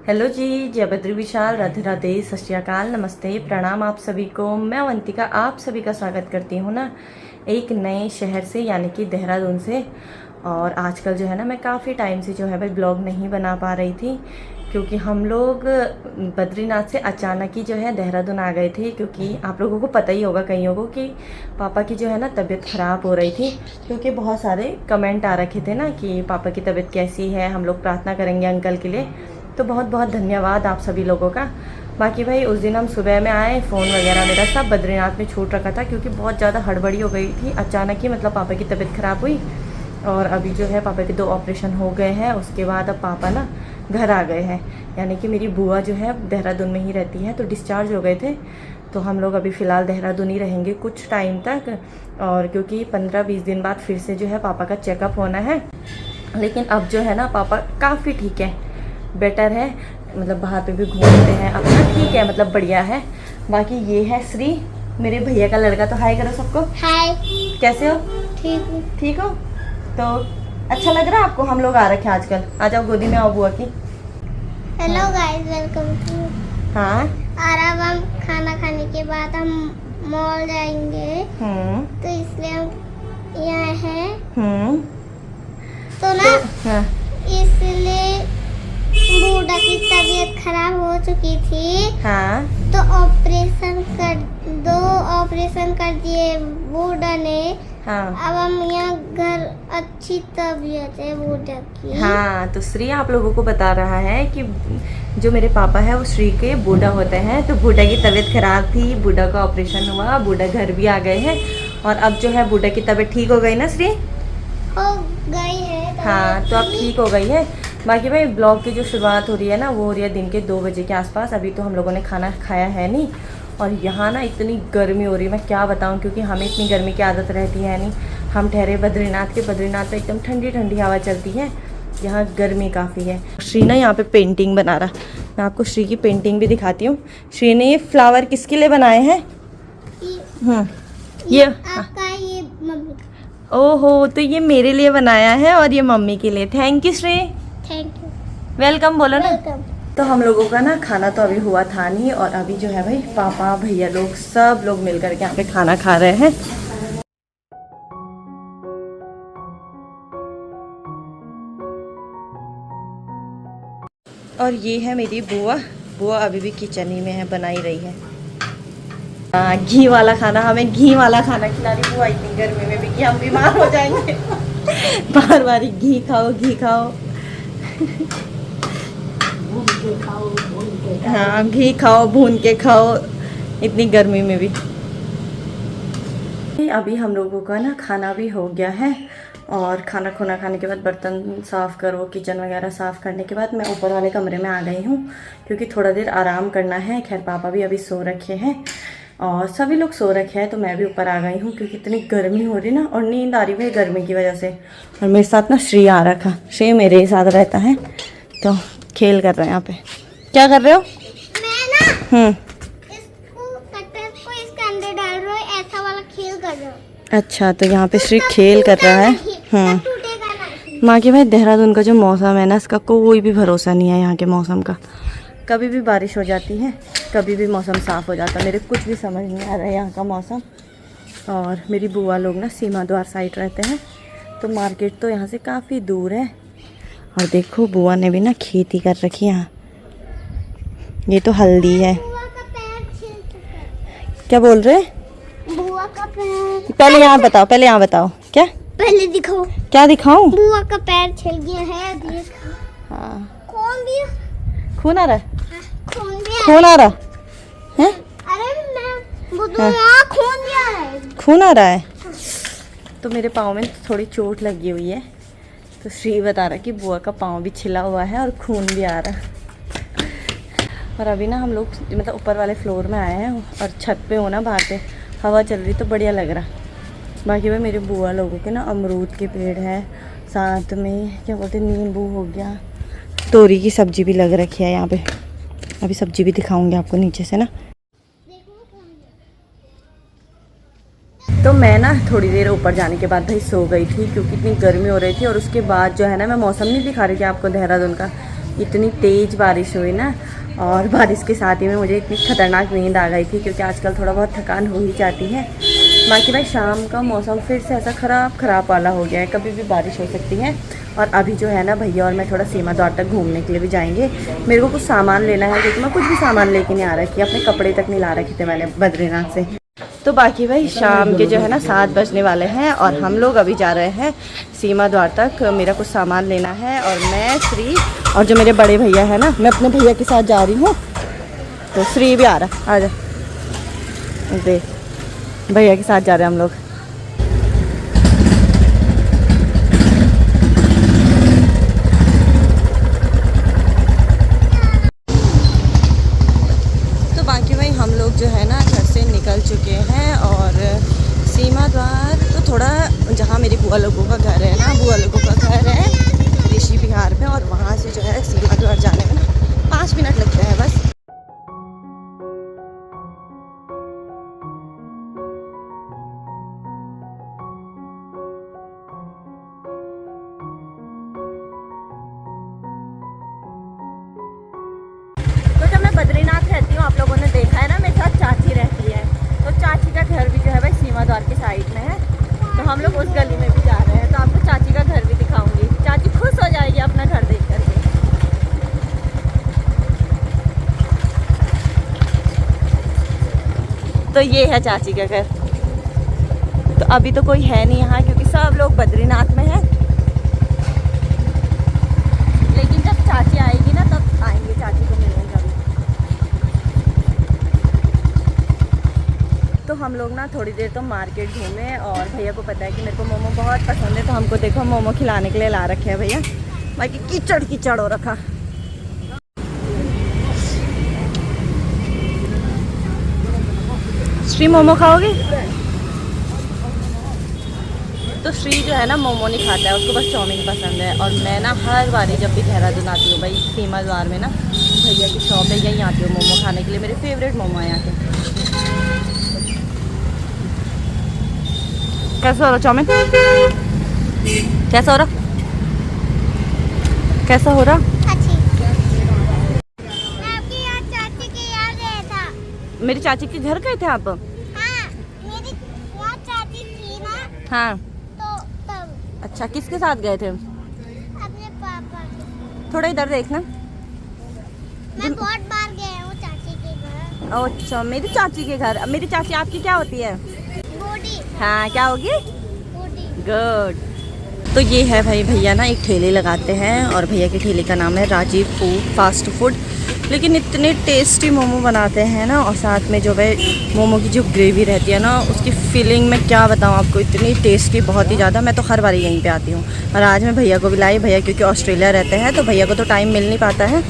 Hello जी, जय बद्री विशाल, राधे राधे, सत श्री अकाल, नमस्ते, प्रणाम आप सभी को। मैं अवंतिका आप सभी का स्वागत करती हूँ ना एक नए शहर से यानी कि देहरादून से। और आजकल जो है ना मैं काफ़ी टाइम से जो है भाई ब्लॉग नहीं बना पा रही थी क्योंकि हम लोग बद्रीनाथ से अचानक ही जो है देहरादून आ गए थे। क्योंकि आप लोगों को पता ही होगा कईयों को कि पापा की जो है ना तबीयत ख़राब हो रही थी। क्योंकि बहुत सारे कमेंट आ रखे थे ना कि पापा की तबीयत कैसी है, हम लोग प्रार्थना करेंगे अंकल के लिए। तो बहुत बहुत धन्यवाद आप सभी लोगों का। बाकी भाई उस दिन हम सुबह में आए, फ़ोन वगैरह मेरा सब बद्रीनाथ में छूट रखा था क्योंकि बहुत ज़्यादा हड़बड़ी हो गई थी। अचानक ही मतलब पापा की तबीयत ख़राब हुई और अभी जो है पापा के 2 ऑपरेशन हो गए हैं। उसके बाद अब पापा ना घर आ गए हैं, यानी कि मेरी बुआ जो है देहरादून में ही रहती है, तो डिस्चार्ज हो गए थे। तो हम लोग अभी फ़िलहाल देहरादून ही रहेंगे कुछ टाइम तक। और क्योंकि 15-20 दिन बाद फिर से जो है पापा का चेकअप होना है। लेकिन अब जो है ना पापा काफ़ी ठीक है, बेटर है, मतलब बाहर पे भी घूमते हैं अपना, ठीक है, मतलब बढ़िया है। बाकी ये है श्री, मेरे भैया का लड़का। तो हाय करो सबको। हाय। कैसे हो? ठीक हूँ। ठीक हो? तो अच्छा लग रहा है आपको? हम लोग आ रखे हैं आजकल। आ जाओ गोदी में आओ बुआ की। Hello guys, welcome to. हाँ। और अब हम खाना खाने के बाद हम मॉल जाएंगे, तो इसलिए हम यहाँ हैं। तो ना हाँ। इसलिए बूढ़ा की तबीयत खराब हो चुकी थी। हाँ। तो दो ऑपरेशन कर दिए बूढ़ा ने। हाँ। अब हम यहाँ घर, अच्छी तबीयत है बूढ़ा की। हाँ, तो श्री आप लोगों को बता रहा है कि जो मेरे पापा है वो श्री के बूढ़ा होते हैं। तो बूढ़ा की तबीयत खराब थी, बूढ़ा का ऑपरेशन हुआ, बूढ़ा घर भी आ गए हैं और अब जो है बूढ़ा की तबीयत ठीक हो गई ना श्री? हो गई है। हाँ, तो अब ठीक हो गई है। बाकी भाई ब्लॉग की जो शुरुआत हो रही है ना वो हो रही है दिन के 2 बजे के आसपास। अभी तो हम लोगों ने खाना खाया है नहीं। और यहाँ ना इतनी गर्मी हो रही है, मैं क्या बताऊँ, क्योंकि हमें इतनी गर्मी की आदत रहती है नहीं। हम ठहरे बद्रीनाथ के, बद्रीनाथ में एकदम ठंडी ठंडी हवा चलती है, यहाँ गर्मी काफ़ी है। श्री ना यहाँ पे पेंटिंग बना रहा, मैं आपको श्री की पेंटिंग भी दिखाती हूँ। श्री ने ये फ्लावर किसके लिए बनाए हैं? ये आपका, ये मम्मी। ओहो, तो ये मेरे लिए बनाया है और ये मम्मी के लिए। Thank you Shri. Thank you. Welcome बोलो ना। वेलकम। तो हम लोगों का ना खाना तो अभी हुआ था नहीं और अभी जो है भाई पापा भैया लोग सब लोग मिलकर के यहाँ पे खाना खा रहे हैं। और ये है मेरी बुआ। बुआ अभी भी किचन ही में है, बना ही रही है। घी वाला खाना, हमें घी वाला खाना खिला रही बुआ इतनी गर्मी में भी कि हम बीमार हो जाएंगे। बार बार घी खाओ, घी खाओ। हाँ, घी खाओ, भून के खाओ, इतनी गर्मी में भी। अभी हम लोगों का ना खाना भी हो गया है और खाना खुना खाने के बाद बर्तन साफ़ करो, किचन वगैरह साफ़ करने के बाद मैं ऊपर वाले कमरे में आ गई हूँ क्योंकि थोड़ा देर आराम करना है। खैर पापा भी अभी सो रखे हैं और सभी लोग सो रखे हैं, तो मैं भी ऊपर आ गई हूँ क्योंकि इतनी गर्मी हो रही ना और नींद आ रही है गर्मी की वजह से। और मेरे साथ ना श्री आ रखा, श्री मेरे ही साथ रहता है, तो खेल कर रहे हैं यहाँ पे। क्या कर रहे हो? मैं ना इसको कटर को इसके अंदर डाल रहा हूँ, ऐसा वाला खेल कर रहा हूँ। अच्छा, तो यहाँ पे श्री खेल कर रहा है। टूटेगा नहीं। माँ के भाई देहरादून का जो मौसम है ना, इसका कोई भी भरोसा नहीं है यहाँ के मौसम का। कभी भी बारिश हो जाती है, कभी भी मौसम साफ़ हो जाता है। मेरे कुछ भी समझ नहीं आ रहा है यहाँ का मौसम। और मेरी बुआ लोग ना सीमा द्वार साइड रहते हैं, तो मार्केट तो यहाँ से काफ़ी दूर है। और देखो बुआ ने भी ना खेती कर रखी है यहाँ। ये तो हल्दी है। बुआ का पैर छिल चुका है। क्या बोल रहे? बुआ का पैर। पहले यहाँ बताओ, पहले यहाँ बताओ। क्या? पहले दिखाओ। क्या दिखाऊं? बुआ का पैर छिल गया है, देख। हाँ, खून भी। खून आ रहा है? खून भी आ खून आ रहा है? अरे मैं बुद्धू, यहाँ खून भी आ रहा है। खून आ रहा है? तो मेरे पाँव में थोड़ी चोट लगी हुई है, तो श्री बता रहा कि बुआ का पाँव भी छिला हुआ है और खून भी आ रहा है। और अभी ना हम लोग मतलब ऊपर वाले फ्लोर में आए हैं और छत पे हो ना, बाहर पे हवा चल रही तो बढ़िया लग रहा। बाकी भाई मेरे बुआ लोगों के ना अमरूद के पेड़ है, साथ में क्या बोलते हैं नींबू हो गया, तोरी की सब्जी भी लग रखी है यहाँ पे। अभी सब्जी भी दिखाऊंगी आपको नीचे से ना। तो मैं ना थोड़ी देर ऊपर जाने के बाद भाई सो गई थी क्योंकि इतनी गर्मी हो रही थी। और उसके बाद जो है ना मैं मौसम नहीं दिखा रही थी आपको देहरादून का, इतनी तेज़ बारिश हुई ना, और बारिश के साथ ही में मुझे इतनी खतरनाक नींद आ गई थी, क्योंकि आजकल थोड़ा बहुत थकान हो ही जाती है। बाकी भाई शाम का मौसम फिर से ऐसा ख़राब वाला हो गया है, कभी भी बारिश हो सकती है। और अभी जो है ना भैया और मैं थोड़ा सीमा द्वार तक घूमने के लिए भी जाएंगे। मेरे को कुछ सामान लेना है, क्योंकि मैं कुछ भी सामान लेके नहीं आ रखी, अपने कपड़े तक नहीं ला रखे थे मैंने बद्रीनाथ से। तो बाकी भाई शाम के जो है ना 7 बजने वाले हैं, और हम लोग अभी जा रहे हैं सीमा द्वार तक। मेरा कुछ सामान लेना है, और मैं, श्री और जो मेरे बड़े भैया है ना, मैं अपने भैया के साथ जा रही हूँ। तो श्री भी आ रहा, आ जा देख, भैया के साथ जा रहे हैं हम लोग। तो बाकी भाई हम लोग जो है ना घर से निकल चुके हैं, और सीमा द्वार तो थोड़ा जहाँ मेरी बुआ लोगों का घर है ना, बुआ लोगों का घर है ऋषि विहार में, और वहाँ से जो है सीमा द्वार जाने में ना 5 मिनट लगते हैं बस। तो जब मैं बद्रीनाथ रहती हूँ, आप लोगों ने देखा है ना, मेरे साथ चाची रहती है, तो चाची का घर भी जो है भाई सीमा द्वार के साइड में है। तो हम लोग उस गली में भी जा रहे हैं, तो आपको चाची का घर भी दिखाऊंगी। चाची खुश हो जाएगी अपना घर देख करके। तो ये है चाची का घर। तो अभी तो कोई है नहीं यहाँ, क्योंकि सब लोग बद्रीनाथ में है, लेकिन जब चाची आएगी ना तब आएंगे, चाची को मिलेंगे अभी। तो हम लोग ना थोड़ी देर तो मार्केट घूमे, और भैया को पता है कि मेरे को मोमो बहुत पसंद है, तो हमको देखो मोमो खिलाने के लिए ला रखे हैं भैया। बाकी कीचड़ हो रखा। श्री मोमो खाओगे? तो श्री जो है ना मोमो नहीं खाता है, उसको बस चाउमीन पसंद है। और मैं ना हर बारी जब भी देहरादून आती हूँ भाई, सीमा द्वार में ना भैया की शॉप है, यहीं आती हूँ मोमो खाने के लिए। मेरे फेवरेट मोमो है यहाँ के। कैसा हो रहा चाउमीन? कैसा हो रहा? कैसा हो रहा? अच्छी। मैं आपके यहाँ चाची के यहाँ गया था। मेरी चाची के घर गए थे आप? हाँ, मेरी यहाँ चाची थी ना। हाँ। तो तब। अच्छा, किसके साथ गए थे? अपने पापा के। थोड़ा इधर देखना। मैं बहुत बार गया हूँ चाची के घर। अच्छा, मेरी चाची के घर। मेरी चाची आपकी क्या होती है? बूढ़ी। हाँ, क्या होगी? बूढ़ी। गुड। तो ये है भाई, भैया ना एक ठेले लगाते हैं, और भैया के ठेले का नाम है राजीव फास्ट फूड। लेकिन इतने टेस्टी मोमो बनाते हैं ना, और साथ में जो भाई मोमो की जो ग्रेवी रहती है ना, उसकी फीलिंग मैं क्या बताऊँ आपको, इतनी टेस्टी, बहुत ही ज़्यादा। मैं तो हर बार यहीं पे आती हूँ, और आज मैं भैया को भी लाई। भैया क्योंकि ऑस्ट्रेलिया रहते हैं, तो भैया को तो टाइम मिल नहीं पाता है।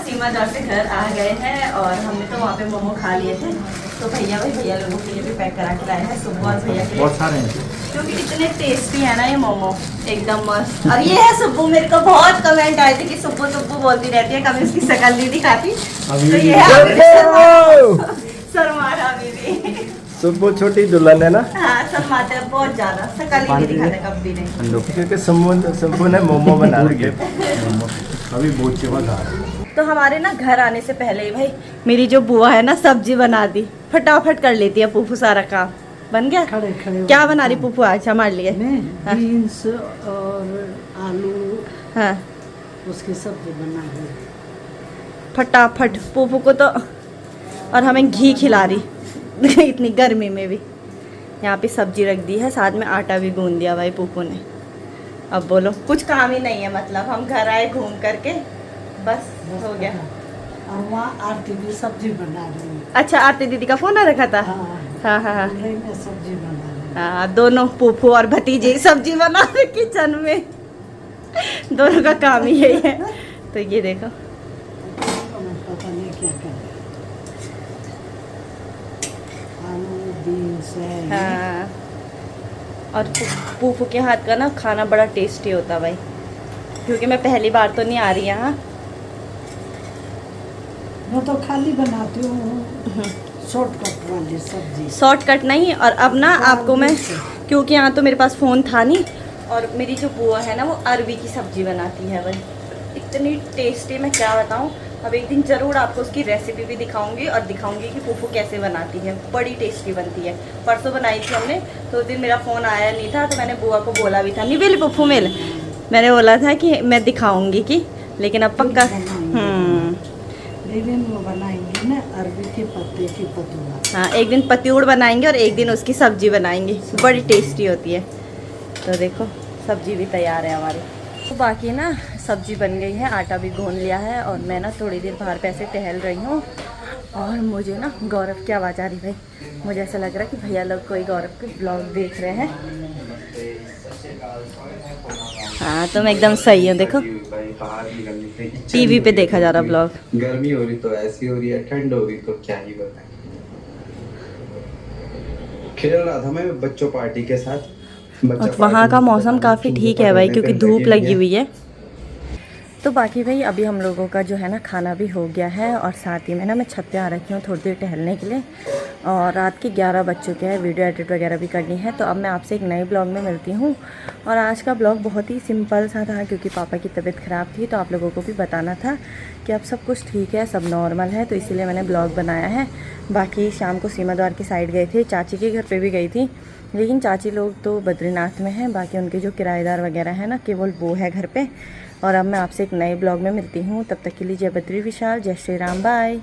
सीमा द्वार से घर आ गए हैं, और हमने तो वहाँ पे मोमो खा लिए थे। तो भैया लोगों के लिए भी पैक करा के लाए हैं, सुब्बू और भैया के लिए, बहुत सारे हैं, क्योंकि इतने टेस्टी है ना ये मोमो, एकदम मस्त। और ये है सुब्बू। मेरे को बहुत कमेंट आए थे कि सुब्बू सुब्बू बोलती रहती है, कभी उसकी शक्ल नहीं दिखाती। तो ये है शर्मा रहा अभी भी। सुब्बू छोटी दुल्हन है ना। हाँ, शर्माते हैं बहुत ज्यादा, शक्ल ही नहीं दिखाते कभी नहीं। क्योंकि सुब्बू ने मोमो बना रखे, अभी बहुत चमक आ रहा है। तो हमारे ना घर आने से पहले ही भाई मेरी जो बुआ है ना सब्जी बना दी, फटाफट कर लेती है पूफू सारा काम। बन गया? खड़े क्या बना रही पूफू आज हमारे लिए? हाँ। बीन्स और आलू, हाँ, उसकी सब्जी बना दी फटाफट पूफू को तो। और हमें घी खिला रही इतनी गर्मी में भी। यहाँ पे सब्जी रख दी है, साथ में आटा भी गूंद दिया भाई पूफू ने। अब बोलो, कुछ काम ही नहीं है, मतलब हम घर आए घूम करके, बस हो गया। और वहाँ आरती भी सब्जी बना रही। अच्छा, आरती दीदी का फोन आ रखा था? हाँ हाँ हाँ। में सब्जी बना रही। हाँ, दोनों फूफू और भतीजे सब्जी बना रहे किचन में। दोनों का काम ही यही है। तो ये देखो, पता नहीं क्या कर आलू बीन्स है। हाँ। और फूफू के हाथ का ना खाना बड़ा टेस्टी होता भाई, क्योंकि मैं पहली बार तो नहीं आ रही यहाँ। मैं तो खाली बनाती हूँ शॉर्टकट वाली सब्जी। शॉर्टकट नहीं, और अब ना आपको मैं क्योंकि यहाँ तो मेरे पास फ़ोन था नहीं। और मेरी जो बुआ है ना वो अरवी की सब्ज़ी बनाती है भाई, इतनी टेस्टी, मैं क्या बताऊँ। अब एक दिन ज़रूर आपको उसकी रेसिपी भी दिखाऊंगी और दिखाऊंगी कि फूफू कैसे बनाती है, बड़ी टेस्टी बनती है। परसों बनाई थी हमने, तो उस दिन मेरा फ़ोन आया नहीं था, तो मैंने बुआ को बोला भी था, नहीं बेली फूफू मेल, मैंने बोला था कि मैं दिखाऊंगी कि, लेकिन अब पक्का। एक दिन वो बनाएंगे ना अरबी के पत्ते की पतुआ। हाँ, एक दिन पतिउड़ बनाएंगे और एक दिन उसकी सब्जी बनाएंगे, बड़ी टेस्टी होती है। तो देखो सब्जी भी तैयार है हमारी। तो बाकी ना सब्जी बन गई है, आटा भी गूंद लिया है, और मैं ना थोड़ी देर बाहर पे ऐसे टहल रही हूँ। और मुझे ना गौरव की आवाज़ आ रही भाई, मुझे ऐसा लग रहा है कि भैया लोग कोई गौरव के ब्लॉग देख रहे हैं। हाँ तो मैं एकदम सही हूँ, देखो टीवी पे देखा जा रहा ब्लॉग। गर्मी हो रही तो ऐसी हो रही है, ठंड हो रही तो क्या ही बताएं। खेल रहा था मैं बच्चों पार्टी के साथ। और वहाँ का मौसम काफ़ी ठीक है भाई, क्योंकि धूप लगी हुई है। तो बाकी भाई अभी हम लोगों का जो है ना खाना भी हो गया है, और साथ ही में ना मैं छत पे आ रखी हूँ थोड़ी देर टहलने के लिए। और रात के 11 बज चुके हैं, वीडियो एडिट वगैरह भी करनी है। तो अब मैं आपसे एक नए ब्लॉग में मिलती हूँ। और आज का ब्लॉग बहुत ही सिंपल सा था, क्योंकि पापा की तबीयत ख़राब थी, तो आप लोगों को भी बताना था कि अब सब कुछ ठीक है, सब नॉर्मल है, तो इसीलिए मैंने ब्लॉग बनाया है। बाकी शाम को सीमा द्वार की साइड गए थे, चाची के घर पर भी गई थी, लेकिन चाची लोग तो बद्रीनाथ में हैं। बाकी उनके जो किराएदार वगैरह है ना, केवल वो है घर पे। और अब मैं आपसे एक नए ब्लॉग में मिलती हूँ, तब तक के लिए जय बद्री विशाल, जय श्री राम, बाय।